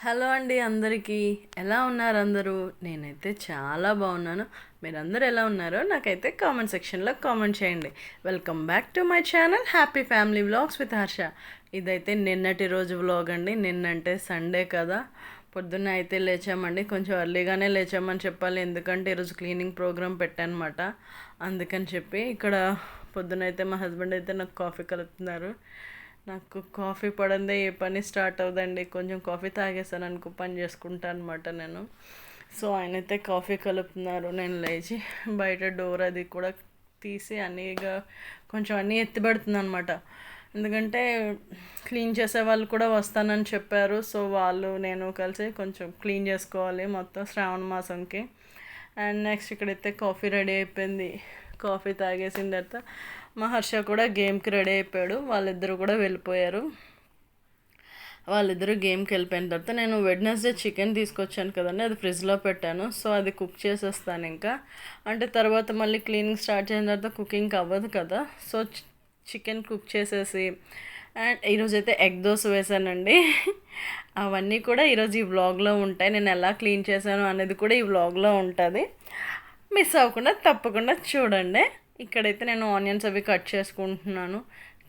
Hello అండి అందరికీ. ఎలా ఉన్నారు అందరూ? నేనైతే చాలా బాగున్నాను. మీరందరూ ఎలా ఉన్నారో నాకైతే కామెంట్ సెక్షన్లో కామెంట్ చేయండి. Welcome back to my channel happy family vlogs with Harsha. ఇదైతే నిన్నటి రోజు వ్లాగ్ అండి. నిన్నంటే సండే కదా. పొద్దున్న అయితే లేచామండి. కొంచెం ఎర్లీగానే లేచామని చెప్పాలి, ఎందుకంటే ఈరోజు క్లీనింగ్ ప్రోగ్రామ్ పెట్టానమాట. అందుకని చెప్పి ఇక్కడ పొద్దునైతే మా హస్బెండ్ అయితే నాకు కాఫీ కలుపుతున్నారు. నాకు కాఫీ పడందే ఏ పని స్టార్ట్ అవుదండి. కొంచెం కాఫీ తాగేసాను అనుకో పని చేసుకుంటాను అనమాట నేను. సో ఆయనైతే కాఫీ కలుపుతున్నారు. నేను లేచి బయట డోర్ అది కూడా తీసి అన్నీగా కొంచెం అన్నీ ఎత్తి పెడుతున్నాను అనమాట. ఎందుకంటే క్లీన్ చేసే వాళ్ళు కూడా వస్తానని చెప్పారు. సో వాళ్ళు నేను కలిసి కొంచెం క్లీన్ చేసుకోవాలి మొత్తం శ్రావణ మాసంకి. అండ్ నెక్స్ట్ ఇక్కడైతే కాఫీ రెడీ అయిపోయింది. కాఫీ తాగేసిన తర్వాత మా హర్ష కూడా గేమ్కి రెడీ అయిపోయాడు. వాళ్ళిద్దరూ కూడా వెళ్ళిపోయారు. వాళ్ళిద్దరూ గేమ్కి వెళ్ళిపోయిన తర్వాత నేను వెడ్నెస్డే చికెన్ తీసుకొచ్చాను కదండి, అది ఫ్రిడ్జ్లో పెట్టాను. సో అది కుక్ చేసేస్తాను ఇంకా. అంటే తర్వాత మళ్ళీ క్లీనింగ్ స్టార్ట్ చేసిన తర్వాత కుకింగ్ అవ్వదు కదా. సో చికెన్ కుక్ చేసేసి అండ్ ఈరోజైతే ఎగ్ దోశ వేసానండి. అవన్నీ కూడా ఈరోజు ఈ వ్లాగ్లో ఉంటాయి. నేను ఎలా క్లీన్ చేశాను అనేది కూడా ఈ వ్లాగ్లో ఉంటుంది. మిస్ అవ్వకుండా తప్పకుండా చూడండి. ఇక్కడైతే నేను ఆనియన్స్ అవి కట్ చేసుకుంటున్నాను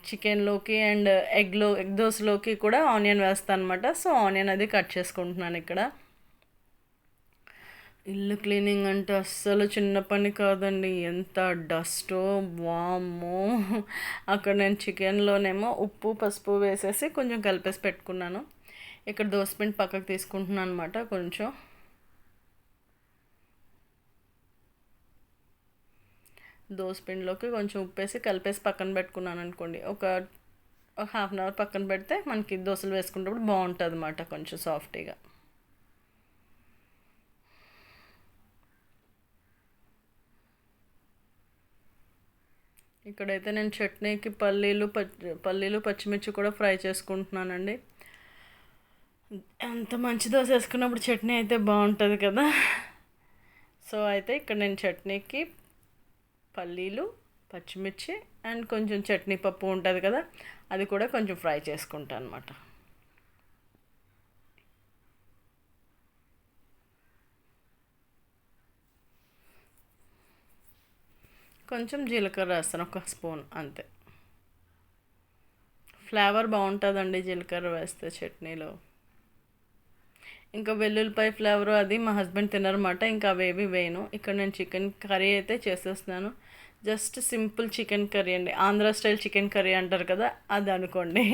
చికెన్లోకి. అండ్ ఎగ్ దోశలోకి కూడా ఆనియన్ వేస్తాను అనమాట. సో ఆనియన్ అది కట్ చేసుకుంటున్నాను ఇక్కడ. ఇల్లు క్లీనింగ్ అంటే అస్సలు చిన్న పని కాదండి. ఎంత డస్టో వామ్మో. అక్కడ నేను చికెన్లోనేమో ఉప్పు పసుపు వేసేసి కొంచెం కలిపేసి పెట్టుకున్నాను. ఇక్కడ దోసపిండి పక్కకు తీసుకుంటున్నాను అనమాట. కొంచెం దోసపిండిలోకి కొంచెం ఉప్పేసి కలిపేసి పక్కన పెట్టుకున్నాను అనుకోండి. ఒక హాఫ్ అన్ అవర్ పక్కన పెడితే మనకి దోశలు వేసుకున్నప్పుడు బాగుంటుంది అన్నమాట, కొంచెం సాఫ్టీగా. ఇక్కడైతే నేను చట్నీకి పల్లీలు పచ్చిమిర్చి కూడా ఫ్రై చేసుకుంటున్నానండి. ఎంత మంచి దోశ వేసుకున్నప్పుడు చట్నీ అయితే బాగుంటుంది కదా. సో అయితే ఇక్కడ నేను చట్నీకి పల్లీలు పచ్చిమిర్చి అండ్ కొంచెం చట్నీ పప్పు ఉంటుంది కదా, అది కూడా కొంచెం ఫ్రై చేసుకుంటాను అనమాట. కొంచెం జీలకర్ర వేస్తాను, ఒక స్పూన్ అంతే. ఫ్లేవర్ బాగుంటుందండి జీలకర్ర వేస్తే చట్నీలో. ఇంకా వెల్లుల్లిపాయ ఫ్లేవర్ అది మా హస్బెండ్ తినరన్నమాట, ఇంకా అవేవి వేయను. ఇక్కడ నేను చికెన్ కర్రీ అయితే చేసేస్తున్నాను. జస్ట్ సింపుల్ చికెన్ కర్రీ అండి. ఆంధ్ర స్టైల్ చికెన్ కర్రీ అంటారు కదా, అది అనుకోండి.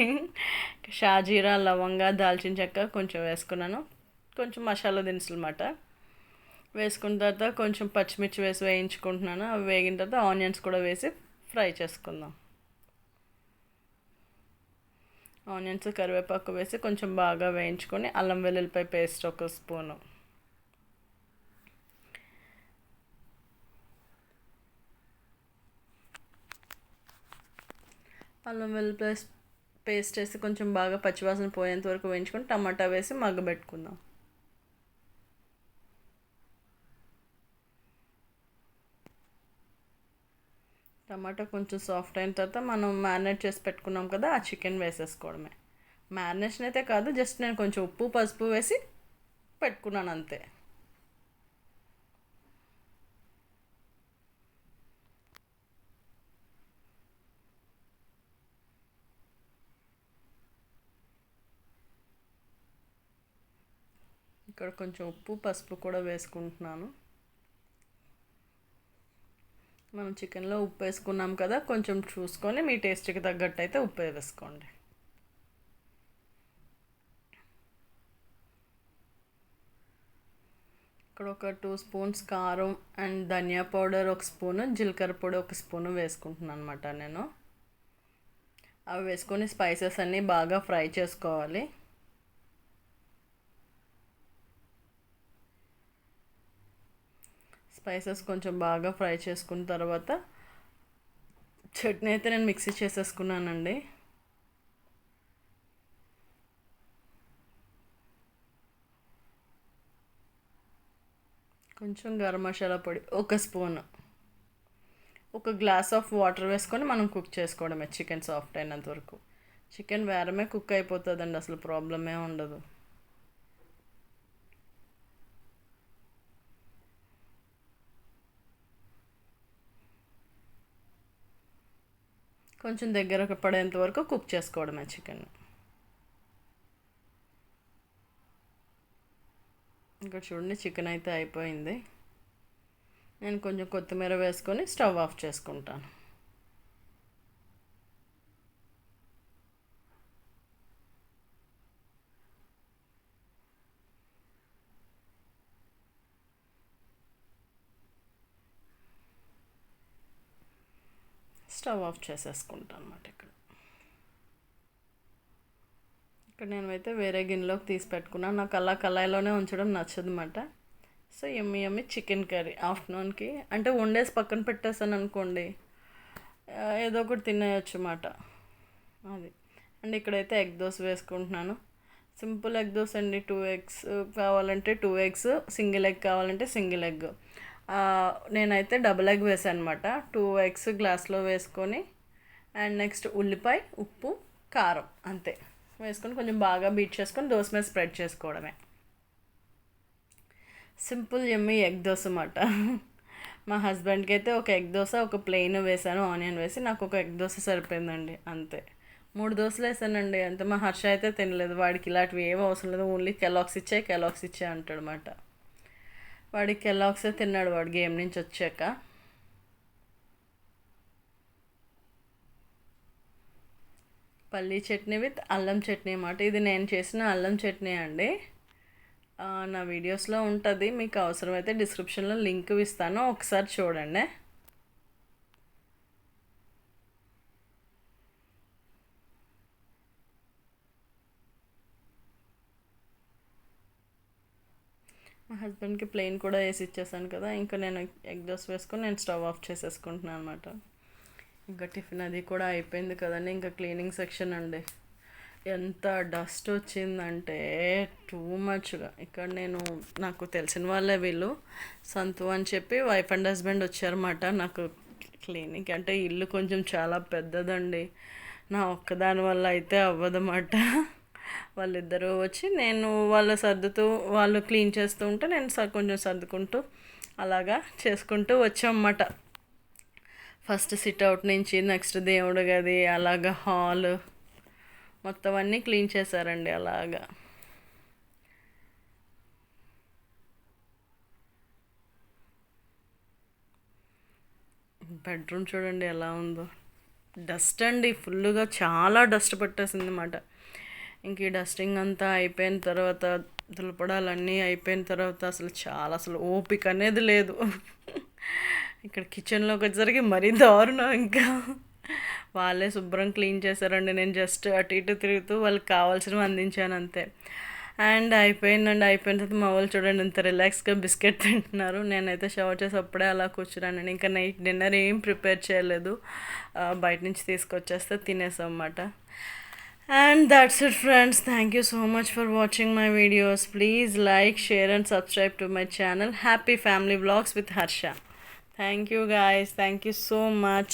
షాజీరా లవంగా దాల్చిన చెక్క కొంచెం వేసుకున్నాను. కొంచెం మసాలా దినుసులు అన్నమాట. వేసుకున్న తర్వాత కొంచెం పచ్చిమిర్చి వేసి వేయించుకుంటున్నాను. అవి వేగిన తర్వాత ఆనియన్స్ కూడా వేసి ఫ్రై చేసుకుందాం. ఆనియన్స్ కరివేపాకు వేసి కొంచెం బాగా వేయించుకొని అల్లం వెల్లుల్లిపాయ పేస్ట్ ఒక స్పూను, అల్లం వెల్లుల్లిపాయ పేస్ట్ వేసి కొంచెం బాగా పచ్చివాసన పోయేంత వరకు వేయించుకొని టమాటా వేసి మగ్గబెట్టుకుందాం. టమాటా కొంచెం సాఫ్ట్ అయిన తర్వాత మనం మ్యారినేట్ చేసి పెట్టుకున్నాం కదా, ఆ చికెన్ వేసేసుకోవడమే. మ్యారినేషన్ అయితే కాదు, జస్ట్ నేను కొంచెం ఉప్పు పసుపు వేసి పెట్టుకున్నాను అంతే. ఇక్కడ కొంచెం ఉప్పు పసుపు కూడా వేసుకుంటున్నాను. మనం చికెన్లో ఉప్పు వేసుకున్నాం కదా, కొంచెం చూసుకొని మీ టేస్ట్కి తగ్గట్టు అయితే ఉప్పు వేసుకోండి. ఇక్కడ ఒక 2 స్పూన్స్ కారం అండ్ ధనియా పౌడర్ ఒక స్పూను, జీలకర్ర పొడి ఒక స్పూను వేసుకుంటున్నాను అనమాట నేను. అవి వేసుకొని స్పైసెస్ అన్నీ బాగా ఫ్రై చేసుకోవాలి. స్పైసెస్ కొంచెం బాగా ఫ్రై చేసుకున్న తర్వాత చట్నీ అయితే నేను మిక్సీ చేసేసుకున్నానండి. కొంచెం గరం మసాలా పొడి ఒక స్పూన్, ఒక గ్లాస్ ఆఫ్ వాటర్ వేసుకొని మనం కుక్ చేసుకోవడమే చికెన్ సాఫ్ట్ అయినంత వరకు. చికెన్ వేరమే కుక్ అయిపోతుందండి, అసలు ప్రాబ్లమే ఉండదు. కొంచెం దగ్గరకు పడేంత వరకు కుక్ చేసుకోవడమే చికెన్. ఇంకా చూడండి చికెన్ అయితే అయిపోయింది. నేను కొంచెం కొత్తిమీర వేసుకొని స్టవ్ ఆఫ్ చేసుకుంటాను. స్టవ్ ఆఫ్ చేసేసుకుంటాను అన్నమాట. ఇక్కడ నేనైతే వేరే గిన్నెలోకి తీసి పెట్టుకున్నాను. నాకు అలా కళాయిలోనే ఉంచడం నచ్చదు అన్నమాట. So yummy yummy chicken curry ఆఫ్టర్నూన్కి అంటే వండేసి పక్కన పెట్టేసాను అనుకోండి, ఏదో ఒకటి తినేయచ్చు అన్నమాట. అది అండ్ ఇక్కడైతే ఎగ్ దోశ వేసుకుంటున్నాను. సింపుల్ ఎగ్ దోశ అండి. 2 ఎగ్స్ కావాలంటే 2 ఎగ్స్, సింగిల్ ఎగ్ కావాలంటే సింగిల్ ఎగ్. నేనైతే డబుల్ ఎగ్ వేసాను అనమాట. 2 ఎగ్స్ గ్లాస్లో వేసుకొని అండ్ నెక్స్ట్ ఉల్లిపాయ, ఉప్పు, కారం అంతే వేసుకొని కొంచెం బాగా బీట్ చేసుకొని దోశ మీద స్ప్రెడ్ చేసుకోవడమే. సింపుల్ యమ్మీ ఎగ్ దోశ అన్నమాట. మా హస్బెండ్కి అయితే ఒక ఎగ్ దోశ, ఒక ప్లెయిన్ వేసాను ఆనియన్ వేసి, నాకు ఒక ఎగ్ దోశ సరిపోయిందండి అంతే. 3 దోశలు వేసానండి అంతే. మా హర్ష అయితే తినలేదు, వాడికి ఇలాంటివి ఏమీ అవసరం లేదు, ఓన్లీ కెలాగ్స్ ఇచ్చే అంటాడు అన్నమాట. వాడికి కెలాగ్సే తిన్నాడు వాడు గేమ్ నుంచి వచ్చాక. పల్లీ చట్నీ విత్ అల్లం చట్నీ అన్నమాట. ఇది నేను చేసిన అల్లం చట్నీ అండి. నా వీడియోస్లో ఉంటుంది, మీకు అవసరమైతే డిస్క్రిప్షన్లో లింక్ ఇస్తాను, ఒకసారి చూడండి. మా హస్బెండ్కి ప్లెయిన్ కూడా వేసి ఇచ్చేసాను కదా, ఇంకా నేను ఎగ్ దోశ వేసుకొని నేను స్టవ్ ఆఫ్ చేసేసుకుంటున్నాను అనమాట. ఇంకా టిఫిన్ అది కూడా అయిపోయింది కదండి. ఇంకా క్లీనింగ్ సెక్షన్ అండి. ఎంత డస్ట్ వచ్చిందంటే టూ మచ్గా. ఇక్కడ నాకు తెలిసిన వాళ్ళే వీళ్ళు, సంతు అని చెప్పి వైఫ్ అండ్ హస్బెండ్ వచ్చారన్నమాట నాకు క్లీనింగ్. అంటే ఇల్లు కొంచెం చాలా పెద్దదండి, నా ఒక్కదాని వల్ల అయితే అవ్వదన్నమాట. వాళ్ళిద్దరూ వచ్చి వాళ్ళు క్లీన్ చేస్తూ ఉంటే నేను కొంచెం సర్దుకుంటూ అలాగా చేసుకుంటూ వచ్చామన్నమాట. ఫస్ట్ సిట్అవుట్ నుంచి నెక్స్ట్ దేవుడి గది, అలాగా హాల్ మొత్తం అన్నీ క్లీన్ చేశారండి అలాగా. బెడ్రూమ్ చూడండి ఎలా ఉందో, డస్ట్ అండి ఫుల్గా, చాలా డస్ట్ పట్టేసింది అన్నమాట. ఇంక ఈ డస్టింగ్ అంతా అయిపోయిన తర్వాత, దులపడాలన్నీ అయిపోయిన తర్వాత అసలు ఓపిక అనేది లేదు. ఇక్కడ కిచెన్లోకి వచ్చేసరికి మరీ దారుణం. ఇంకా వాళ్ళే శుభ్రం క్లీన్ చేశారండి, నేను జస్ట్ అటు ఇటు తిరుగుతూ వాళ్ళకి కావాల్సినవి అందించాను అంతే. అండ్ అయిపోయిన తర్వాత మా వాళ్ళు చూడండి ఎంత రిలాక్స్గా బిస్కెట్ తింటున్నారు. నేనైతే షవర్ చేసి అప్పుడే అలా కూర్చున్నాను. ఇంకా నైట్ డిన్నర్ ఏం ప్రిపేర్ చేయలేదు, బయట నుంచి తీసుకొచ్చేస్తే తినేసాం అన్నమాట. And that's it friends, thank you so much for watching my videos. Please like, share and subscribe to my channel Happy Family Vlogs with Harsha. Thank you guys, thank you so much.